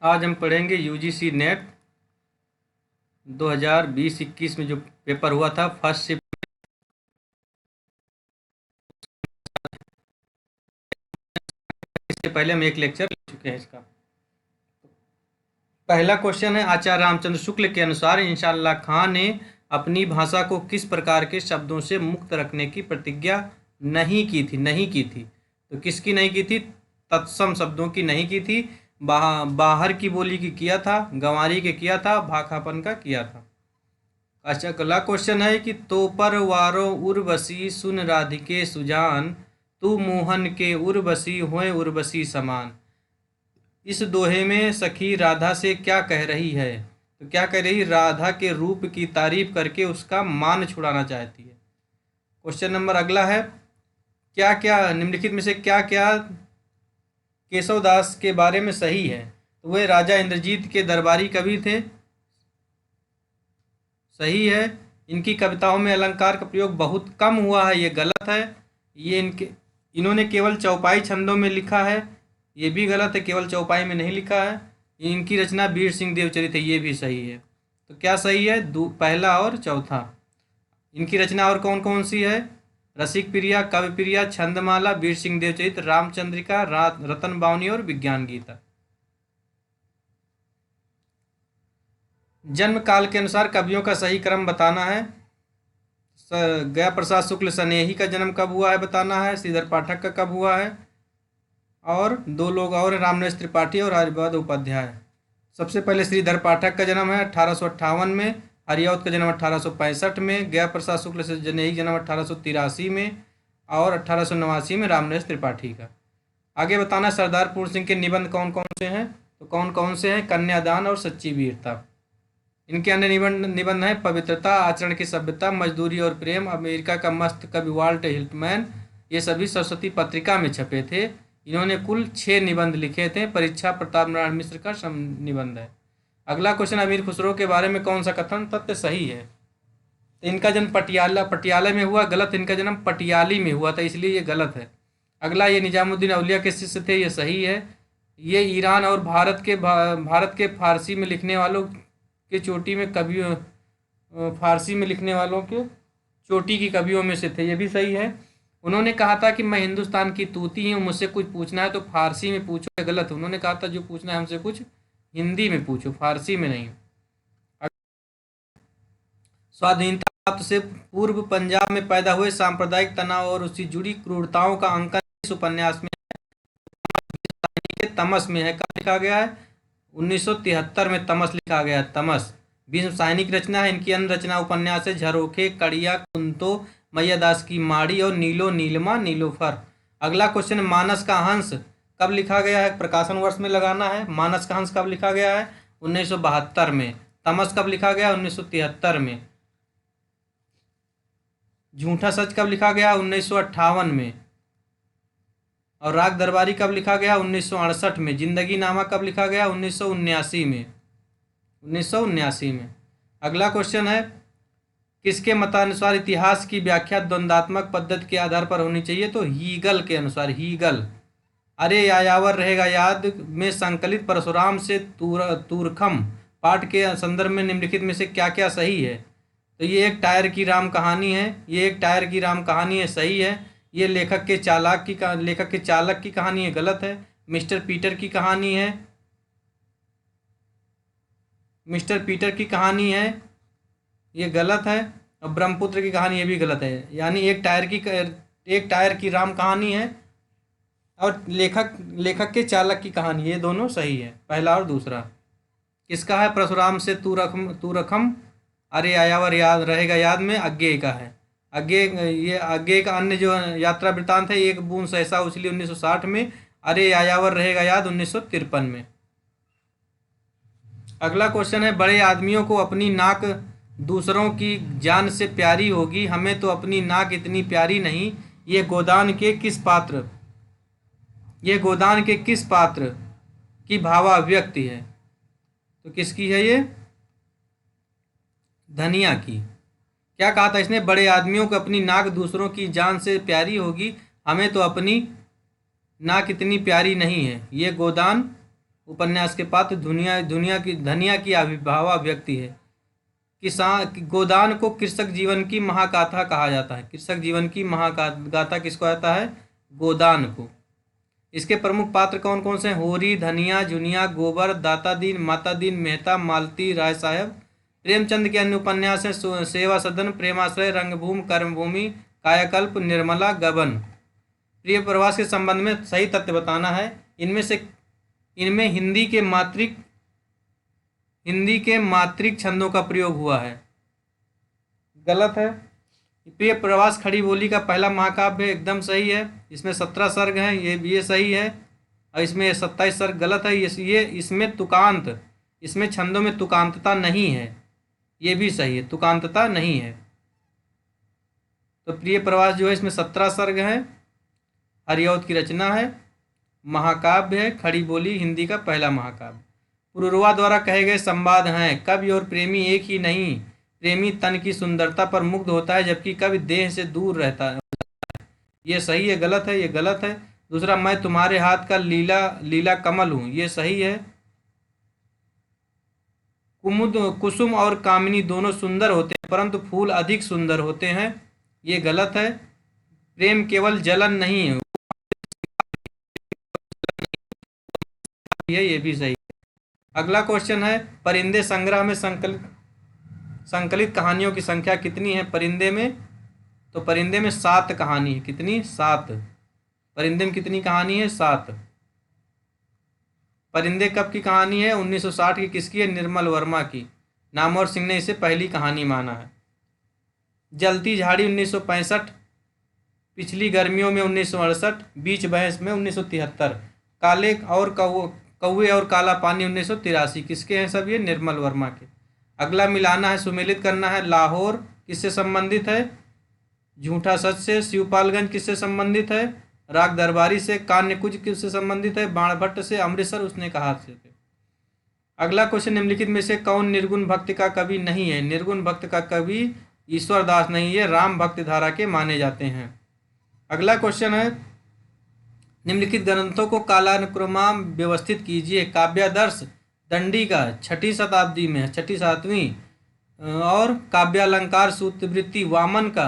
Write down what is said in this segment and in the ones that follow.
आज हम पढ़ेंगे यूजीसी नेट 2020-21 में जो पेपर हुआ था फर्स्ट शिफ्ट। इससे पहले हम एक लेक्चर ले चुके हैं इसका। पहला क्वेश्चन है, आचार्य रामचंद्र शुक्ल के अनुसार इंशाअल्लाह खां ने अपनी भाषा को किस प्रकार के शब्दों से मुक्त रखने की प्रतिज्ञा नहीं की थी। तो किसकी नहीं की थी? तत्सम शब्दों की नहीं की थी। बाहर की बोली की किया था, गंवारी के किया था, भाखापन का किया था। अच्छा, अगला क्वेश्चन है कि तो पर वारो उर्वशी सुन राधिके सुजान, तू मोहन के उर्वशी होए उर्वशी समान। इस दोहे में सखी राधा से क्या कह रही है? तो क्या कह रही? राधा के रूप की तारीफ करके उसका मान छुड़ाना चाहती है। क्वेश्चन नंबर अगला है, क्या क्या निम्नलिखित में से क्या क्या केशवदास के बारे में सही है? तो वे राजा इंद्रजीत के दरबारी कवि थे, सही है। इनकी कविताओं में अलंकार का प्रयोग बहुत कम हुआ है, ये गलत है। इन्होंने केवल चौपाई छंदों में लिखा है, ये भी गलत है, केवल चौपाई में नहीं लिखा है। इनकी रचना वीर सिंह देवचरित है, ये भी सही है। तो क्या सही है? पहला और चौथा। इनकी रचना और कौन कौन सी है? रसिक प्रिया, कवि प्रिया, छंदमाला, वीर सिंह देवचरित, रामचंद्रिका, रतन बावनी और विज्ञान गीता। जन्म काल के अनुसार कवियों का सही क्रम बताना है। गया प्रसाद शुक्ल स्नेही का जन्म कब हुआ है बताना है। श्रीधर पाठक का कब हुआ है? और दो लोग और, रामनरेश त्रिपाठी और हरिप्रसाद उपाध्याय। सबसे पहले श्रीधर पाठक का जन्म है 1858 में, हरिऔध का जन्म 1865 में, गया प्रसाद शुक्ल से स्नेही जन्म 1883 में और 1889 में रामनरेश त्रिपाठी का। आगे बताना सरदार पूर्ण सिंह के निबंध कौन कौन से हैं? तो कौन कौन से हैं? कन्यादान और सच्ची वीरता। इनके अन्य निबंध हैं पवित्रता, आचरण की सभ्यता, मजदूरी और प्रेम, अमेरिका का मस्त कवि वाल्ट हिल्टमैन। ये सभी सरस्वती पत्रिका में छपे थे। इन्होंने कुल 6 निबंध लिखे थे। परीक्षा प्रताप नारायण मिश्र का निबंध है। अगला क्वेश्चन, अमीर खुसरो के बारे में कौन सा कथन तथ्य सही है? तो इनका जन्म पटियाला में हुआ, गलत। इनका जन्म पटियाली में हुआ था, इसलिए ये गलत है। अगला, ये निजामुद्दीन औलिया के शिष्य थे, ये सही है। ये ईरान और भारत के फारसी में लिखने वालों के चोटी में कवियों फारसी में लिखने वालों के चोटी की कवियों में से थे, ये भी सही है। उन्होंने कहा था कि मैं हिंदुस्तान की तूती हूँ, मुझसे कुछ पूछना है तो फारसी में पूछो, गलत। उन्होंने कहा था जो पूछना है हमसे कुछ हिंदी में पूछो, फारसी में नहीं। स्वाधीनता प्राप्त से पूर्व पंजाब में पैदा हुए सांप्रदायिक तनाव और उससे जुड़ी क्रूरताओं का अंकन इस उपन्यास में तमस में है। कब लिखा गया है? 1973 में तमस लिखा गया है, तमस। भीष्म सैनिक रचना है। इनकी अन्य रचना उपन्यास है झरोखे, कड़िया, कुंतो, मैयादास की माड़ी और नीलो नीलमा नीलोफर। अगला क्वेश्चन, मानस का हंस कब लिखा गया है? प्रकाशन वर्ष में लगाना है। मानस का हंस कब लिखा गया है? 1972 में। तमस कब लिखा गया? 1973 में। झूठा सच कब लिखा गया? 1958 में। और राग दरबारी कब लिखा गया? 1968 में। जिंदगी नामा कब लिखा गया? 1979 में। 1979 में। अगला क्वेश्चन है, किसके मतानुसार इतिहास की व्याख्या द्वंद्वात्मक पद्धति के आधार पर होनी चाहिए? तो हीगल के अनुसार। हीगल। अरे यायावर रहेगा याद में संकलित परशुराम से तूरखम पाठ के संदर्भ में निम्नलिखित में से क्या क्या सही है? तो ये एक टायर की राम कहानी है, ये एक टायर की राम कहानी है, सही है। ये लेखक के चालक की कहानी है, गलत है। मिस्टर पीटर की कहानी है, मिस्टर पीटर की कहानी है, ये गलत है। और ब्रह्मपुत्र की कहानी, ये भी गलत है। यानी एक टायर की राम कहानी है और लेखक के चालक की कहानी, ये दोनों सही है, पहला और दूसरा। किसका है? परशुराम से तूरखम अरे यायावर याद रहेगा याद में अज्ञेय का है। अज्ञेय का अन्य जो यात्रा वृत्तांत है, एक बूंद सहसा उछली 1960 में, अरे यायावर रहेगा याद 1953 में। अगला क्वेश्चन है, बड़े आदमियों को अपनी नाक दूसरों की जान से प्यारी होगी, हमें तो अपनी नाक इतनी प्यारी नहीं। ये गोदान के किस पात्र की भावाभिव्यक्ति है? तो किसकी है ये? धनिया की। क्या कहा था इसने? बड़े आदमियों को अपनी नाक दूसरों की जान से प्यारी होगी, हमें तो अपनी नाक इतनी प्यारी नहीं है। ये गोदान उपन्यास के पात्र धनिया की आविर्भावा व्यक्ति है। किसान गोदान को कृषक जीवन की महागाथा कहा जाता है। कृषक जीवन की महागाथा किसको आता है? गोदान को। इसके प्रमुख पात्र कौन कौन से हैं? होरी, धनिया, जुनिया, गोबर, दाता दीन, माता दीन, मेहता, मालती, राय साहब। प्रेमचंद के अन्य उपन्यास हैं सेवा सदन, प्रेमाश्रय, रंगभूमि, कर्मभूमि, कायाकल्प, निर्मला, गबन। प्रिय प्रवास के संबंध में सही तथ्य बताना है। इनमें हिंदी के मात्रिक छंदों का प्रयोग हुआ है। गलत है। प्रिय प्रवास खड़ी बोली का पहला महाकाव्य है, एकदम सही है। इसमें 17 सर्ग हैं, ये सही है। और इसमें 27 सर्ग गलत है। ये इसमें छंदों में तुकांतता नहीं है, ये भी सही है, तुकांतता नहीं है। तो प्रिय प्रवास जो है इसमें 17 सर्ग हैं, हरिऔध की रचना है, महाकाव्य है, खड़ी बोली हिंदी का पहला महाकाव्य। पुरुरवा द्वारा कहे गए संवाद हैं, कवि और प्रेमी एक ही नहीं, प्रेमी तन की सुंदरता पर मुग्ध होता है जबकि कवि देह से दूर रहता है। ये सही है, गलत है, ये गलत है। दूसरा, मैं तुम्हारे हाथ का लीला कमल हूँ, ये सही है। कुसुम और कामिनी दोनों सुंदर होते हैं परंतु फूल अधिक सुंदर होते हैं, ये गलत है। प्रेम केवल जलन नहीं है, ये भी सही है। अगला क्वेश्चन है, परिंदे संग्रह में संकलित कहानियों की संख्या कितनी है परिंदे में? तो परिंदे में 7 कहानी है। कितनी? 7। परिंदे में कितनी कहानी है? 7। परिंदे कब की कहानी है? 1960 की। किसकी है? निर्मल वर्मा की। नामवर सिंह ने इसे पहली कहानी माना है। जलती झाड़ी 1965, पिछली गर्मियों में 1968, बीच बहस में 1973, काले और कौवे और काला पानी 1983। किसके हैं सब ये? निर्मल वर्मा के। अगला मिलाना है, सुमेलित करना है। लाहौर किससे संबंधित है? झूठा सच से। शिवपालगंज किससे संबंधित है? राग दरबारी से। कान्यकुज किससे संबंधित है? बाणभट्ट से। अमृतसर उसने कहा से। अगला क्वेश्चन, निम्नलिखित में से कौन निर्गुण भक्त का कवि नहीं है? निर्गुण भक्त का कवि ईश्वर दास नहीं है, राम भक्त धारा के माने जाते हैं। अगला क्वेश्चन है, निम्नलिखित ग्रंथों को कालानुक्रम व्यवस्थित कीजिए। काव्यादर्श दंडी का 6ठी शताब्दी में है, 6ठी 7वीं। और काव्यालंकार सूत्रवृत्ति वामन का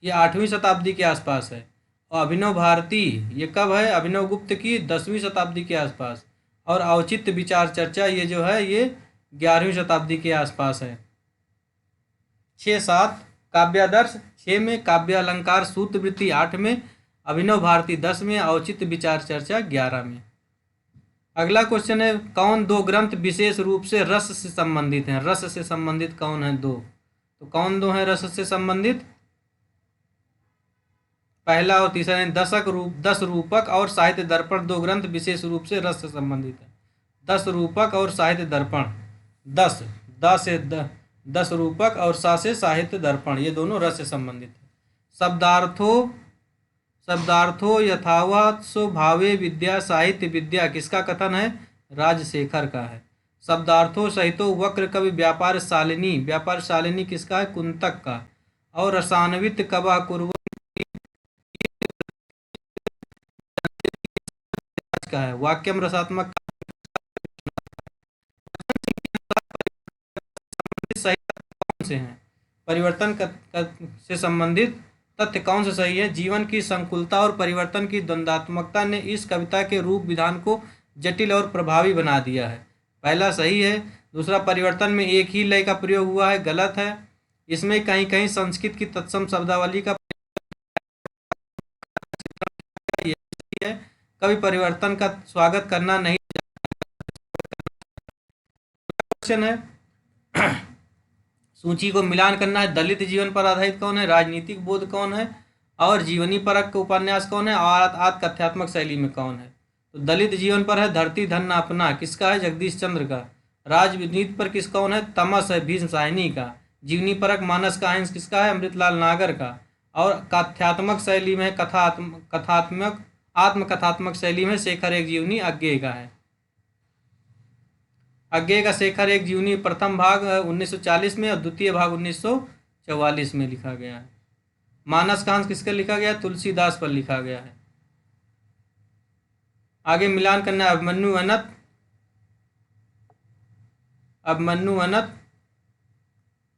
ये 8वीं शताब्दी के आसपास है। और अभिनव भारती ये कब है? अभिनव गुप्त की 10वीं शताब्दी के आसपास। और औचित्य विचार चर्चा ये जो है ये 11वीं शताब्दी के आसपास है। 6-7 काव्यादर्श 6 में, काव्यालंकार सूत्रवृत्ति 8 में, अभिनव भारती 10 में, औचित्य विचार चर्चा 11 में। अगला क्वेश्चन है, कौन 2 ग्रंथ विशेष रूप से रस से संबंधित हैं? रस से संबंधित कौन है 2? तो कौन 2 हैं रस से संबंधित? पहला और तीसरा है 10 रूपक और साहित्य दर्पण 2 ग्रंथ विशेष रूप से रस से संबंधित है। 10 रूपक और साहित्य दर्पण, 10 रूपक और 7 से साहित्य दर्पण, ये दोनों रस से संबंधित है। शब्दार्थो यथावत् स्वभावे विद्या साहित्य विद्या किसका कथन है? राजशेखर का है। शब्दार्थो सहितो वक्र कवि व्यापार शालिनी किसका है? कुंतक का। और रसान्वित कवा कुर्वन् का है। वाक्यम रसात्मक कौन से हैं? परिवर्तन से संबंधित तथ्य कौन से सही है? जीवन की संकुलता और परिवर्तन की द्वंद्वात्मकता ने इस कविता के रूप विधान को जटिल और प्रभावी बना दिया है, पहला सही है। दूसरा, परिवर्तन में एक ही लय का प्रयोग हुआ है, गलत है। इसमें कहीं कहीं संस्कृत की तत्सम शब्दावली का है। कभी परिवर्तन का स्वागत करना नहीं। क्वेश्चन है, सूची को मिलान करना है। दलित जीवन पर आधारित कौन है? राजनीतिक बोध कौन है? और जीवनी परक उपन्यास कौन है? और आत्म कथ्यात्मक शैली में कौन है? तो दलित जीवन पर है धरती धन अपना, किसका है? जगदीश चंद्र का। राजनीति पर किस कौन है? तमस है भीष्म साहनी का। जीवनी परक मानस का अंश किसका है? अमृतलाल नागर का। और कथ्यात्मक शैली में आत्मकथात्मक शैली में शेखर एक जीवनी अज्ञेय का है। अज्ञेय का शेखर एक जीवनी प्रथम भाग 1940 में और द्वितीय भाग 1944 में लिखा गया है। मानस का अंश किसका लिखा गया? तुलसीदास पर लिखा गया है। आगे मिलान करना है। अभिमन्यु अनंत अभिमन्यु अनंत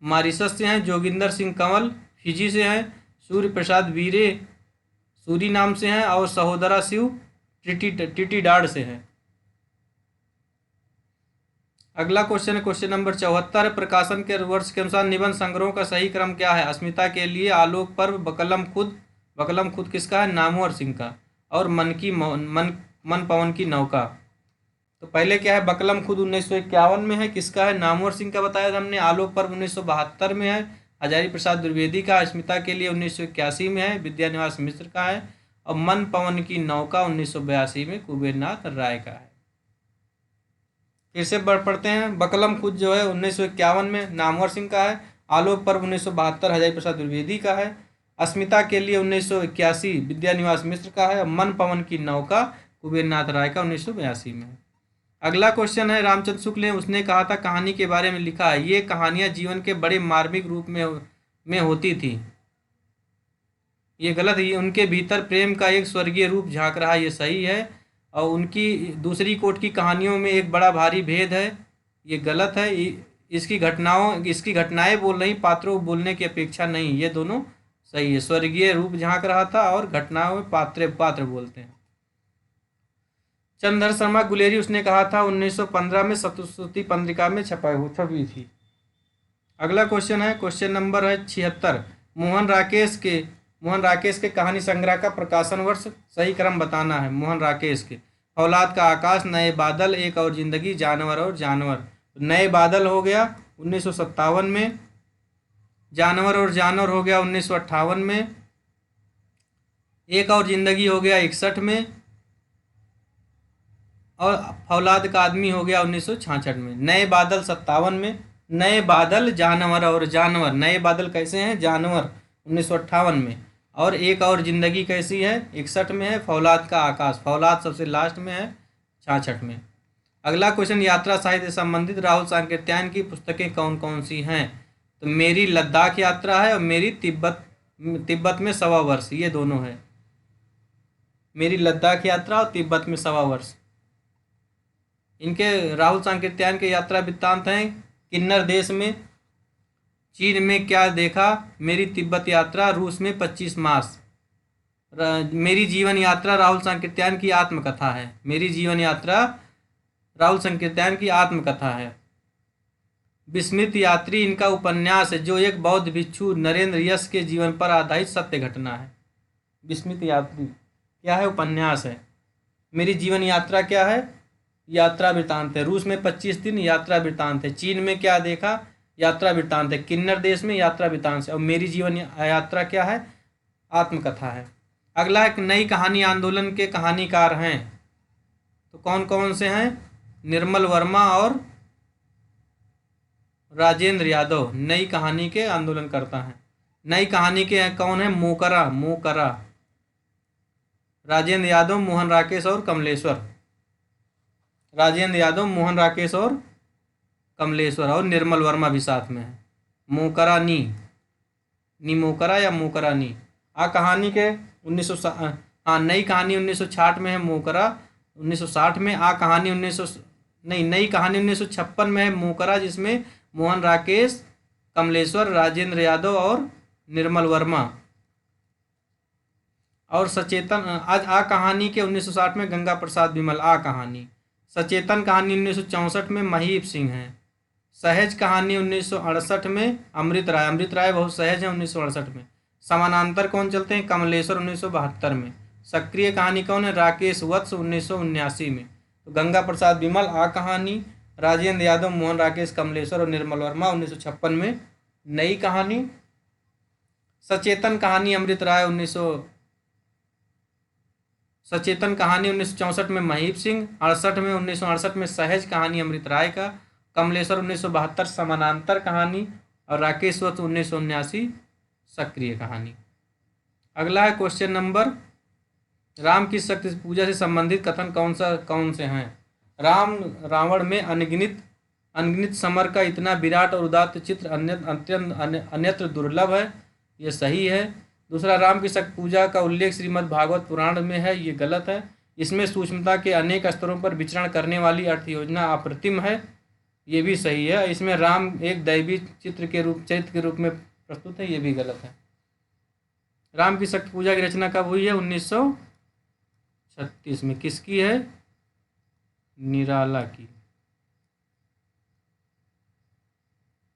मॉरिशस से हैं। जोगिंदर सिंह कंवल फिजी से हैं। सूर्य प्रसाद वीरे सूरीनाम से हैं। और सहोदरा शिव टिटीडाड से हैं। अगला क्वेश्चन है क्वेश्चन नंबर 74। प्रकाशन के वर्ष के अनुसार निबंध संग्रहों का सही क्रम क्या है? अस्मिता के लिए, आलोक पर्व, बकलम खुद किसका है? नामवर सिंह का। और मन पवन की नौका। तो पहले क्या है? बकलम खुद 1951 में है, किसका है? नामवर सिंह का बताया था हमने। आलोक पर्व 1972 में है, हजारी प्रसाद द्विवेदी का। अस्मिता के लिए 1981 में है, विद्यानिवास मिश्र का है। और मन पवन की नौका 1982 में कुबेरनाथ राय का है। फिर से पढ़ते हैं। बकलम खुद जो है 1951 में नामवर सिंह का है। आलोक पर्व 1972 हजारी प्रसाद द्विवेदी का है। अस्मिता के लिए 1981 विद्यानिवास मिश्र का है। मन पवन की नौका कुबेरनाथ राय का 1982 में है। अगला क्वेश्चन है रामचंद्र शुक्ल ने उसने कहा था कहानी के बारे में लिखा है। ये कहानियां जीवन के बड़े मार्मिक रूप में होती थी। ये गलत है। उनके भीतर प्रेम का एक स्वर्गीय रूप झांक रहा है, ये सही है। और उनकी दूसरी कोट की कहानियों में एक बड़ा भारी भेद है, ये गलत है। इसकी घटनाएं बोल रही, पात्रों को बोलने की अपेक्षा नहीं, ये दोनों सही है। स्वर्गीय रूप झांक रहा था और घटनाओं में पात्र बोलते हैं। चंद्रधर शर्मा गुलेरी उसने कहा था 1915 में सप्तश्रुति पंद्रिका में छपी थी। अगला क्वेश्चन है क्वेश्चन नंबर है 76। मोहन राकेश के कहानी संग्रह का प्रकाशन वर्ष सही क्रम बताना है। मोहन राकेश के औलाद का आकाश, नए बादल, एक और जिंदगी, जानवर और जानवर। नए बादल हो गया 1957 में, जानवर और जानवर हो गया 1958 में, एक और जिंदगी हो गया 61 में, और फौलाद का आदमी हो गया 1966 में। नए बादल 57 में, नए बादल जानवर और जानवर, नए बादल कैसे हैं? जानवर 1958 में। और एक और जिंदगी कैसी है? 61 में है। फौलाद का आकाश, फौलाद सबसे लास्ट में है 66 में। अगला क्वेश्चन यात्रा साहित्य से संबंधित राहुल सांकृत्यायन की पुस्तकें कौन कौन सी हैं? तो मेरी लद्दाख यात्रा है और मेरी तिब्बत में 1.25 वर्ष, ये दोनों है। मेरी लद्दाख यात्रा और तिब्बत में 1.25 वर्ष। इनके राहुल सांकृत्यायन के यात्रा वृत्तांत हैं किन्नर देश में, चीन में क्या देखा, मेरी तिब्बत यात्रा, रूस में 25 मास। मेरी जीवन यात्रा राहुल सांकृत्यायन की आत्मकथा है। मेरी जीवन यात्रा राहुल सांकृत्यायन की आत्मकथा है। विस्मृत यात्री इनका उपन्यास है, जो एक बौद्ध भिक्षु नरेंद्र यश के जीवन पर आधारित सत्य घटना है। विस्मृत यात्री क्या है? उपन्यास है। मेरी जीवन यात्रा क्या है? यात्रा वृत्तांत है। रूस में 25 दिन यात्रा वृत्तांत है। चीन में क्या देखा? यात्रा वृत्तांत है। किन्नर देश में यात्रा वृत्तांत है। और मेरी जीवन यात्रा क्या है? आत्मकथा है। अगला एक नई कहानी आंदोलन के कहानीकार हैं, तो कौन कौन से हैं? निर्मल वर्मा और राजेंद्र यादव नई कहानी के आंदोलन करता है। नई कहानी के कौन है? मोकरा, राजेंद्र यादव, मोहन राकेश और कमलेश्वर। राजेंद्र यादव, मोहन राकेश और कमलेश्वर, और निर्मल वर्मा भी साथ में है। मोकरा नी मोकरा या मोकरा नी। कहानी के 1900 नई कहानी 1960 में है मोकरा 1960 में। कहानी नई कहानी 1956 में है मोकरा, जिसमें मोहन राकेश, कमलेश्वर, राजेंद्र यादव और निर्मल वर्मा। और सचेतन कहानी के 1960 में गंगा प्रसाद विमल। कहानी सचेतन कहानी 1964 में महीप सिंह है। सहज कहानी 1968 में अमृत राय बहुत सहज है 1968 में। समानांतर कौन चलते हैं? कमलेश्वर 1972 में। सक्रिय कहानी कौन है? राकेश वत्स 1979 में। तो गंगा प्रसाद विमल कहानी, राजेंद्र यादव, मोहन राकेश, कमलेश्वर और निर्मल वर्मा 1956 में। नई कहानी सचेतन कहानी अमृत राय 1964 में महीप सिंह, 1968 में सहज कहानी अमृत राय का, कमलेश्वर 1972 समानांतर कहानी, और राकेश वत्स 1979 सक्रिय कहानी। अगला है क्वेश्चन नंबर राम की शक्ति पूजा से संबंधित कथन कौन से हैं? रावण में अनगिनत समर का इतना विराट और उदात्त चित्र अन्यत्र दुर्लभ है, ये सही है। दूसरा, राम की शक्ति पूजा का उल्लेख श्रीमद् भागवत पुराण में है, ये गलत है। इसमें सूक्ष्मता के अनेक स्तरों पर विचरण करने वाली अर्थ योजना अप्रतिम है, ये भी सही है। इसमें राम एक दैवी चरित्र के रूप में प्रस्तुत है, ये भी गलत है। राम की शक्ति पूजा की रचना कब हुई है? 1936 में। किसकी है? निराला की।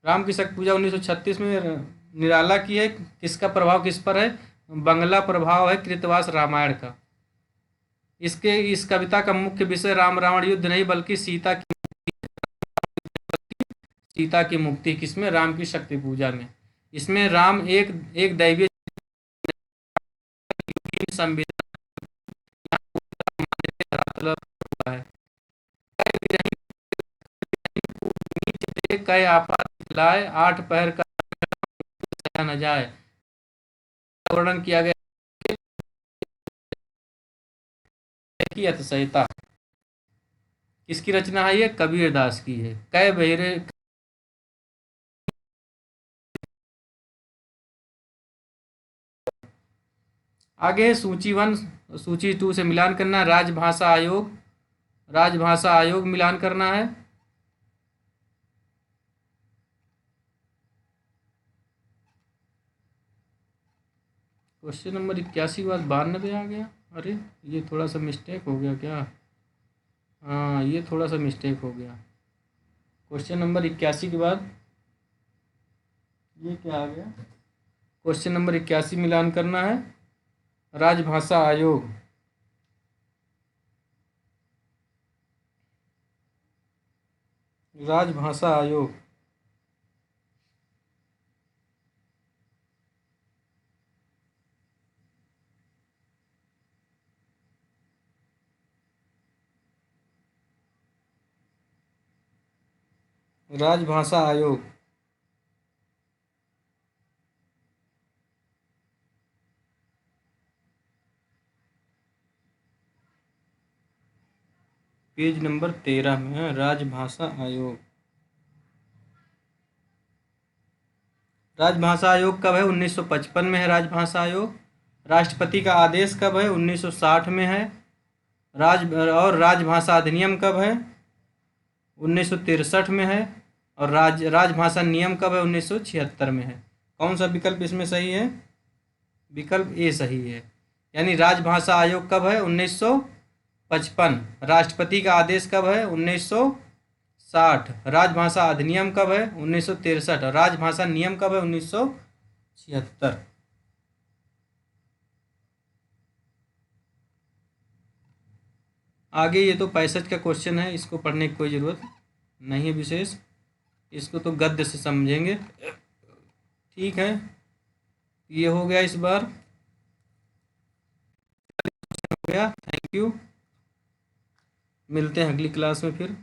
राम की शक्ति पूजा 1936 में निराला की है। किसका प्रभाव किस पर है? बंगला प्रभाव है कृतवास रामायण का। इस कविता का मुख्य विषय राम रावण युद्ध नहीं बल्कि सीता की मुक्ति। किसमें? राम की शक्ति पूजा में। इसमें राम एक एक दैवीय संविधान है। कई आपात लाए, 8 पहर का न जाए, वर्णन किया गया की अतिशयता। किसकी रचना है? ये कबीर दास की है। कै बहिरे आगे सूची 1 सूची 2 से मिलान करना है। राजभाषा आयोग मिलान करना है। क्वेश्चन नंबर 81 के बाद 92 आ गया। अरे ये थोड़ा सा मिस्टेक हो गया क्या? हाँ, ये थोड़ा सा मिस्टेक हो गया। क्वेश्चन नंबर 81 के बाद ये क्या आ गया? क्वेश्चन नंबर 81 मिलान करना है। राजभाषा आयोग, राजभाषा आयोग। राजभाषा आयोग पेज नंबर 13 में है। राजभाषा आयोग। राजभाषा आयोग कब है? 1955 में है राजभाषा आयोग। राष्ट्रपति का आदेश कब है? 1960 में है। और राजभाषा अधिनियम कब है? 1963 में है। और राजभाषा नियम कब है? 1976 में है। कौन सा विकल्प इसमें सही है? विकल्प ए सही है। यानी राजभाषा आयोग कब है? 1955। राष्ट्रपति का आदेश कब है? 1960। राजभाषा अधिनियम कब है? 1963। राजभाषा नियम कब है? 1976। आगे ये तो 65 का क्वेश्चन है, इसको पढ़ने की कोई ज़रूरत नहीं है विशेष। इसको तो गद्य से समझेंगे। ठीक है, ये हो गया इस बार। हो गया। Thank you. मिलते हैं अगली क्लास में फिर।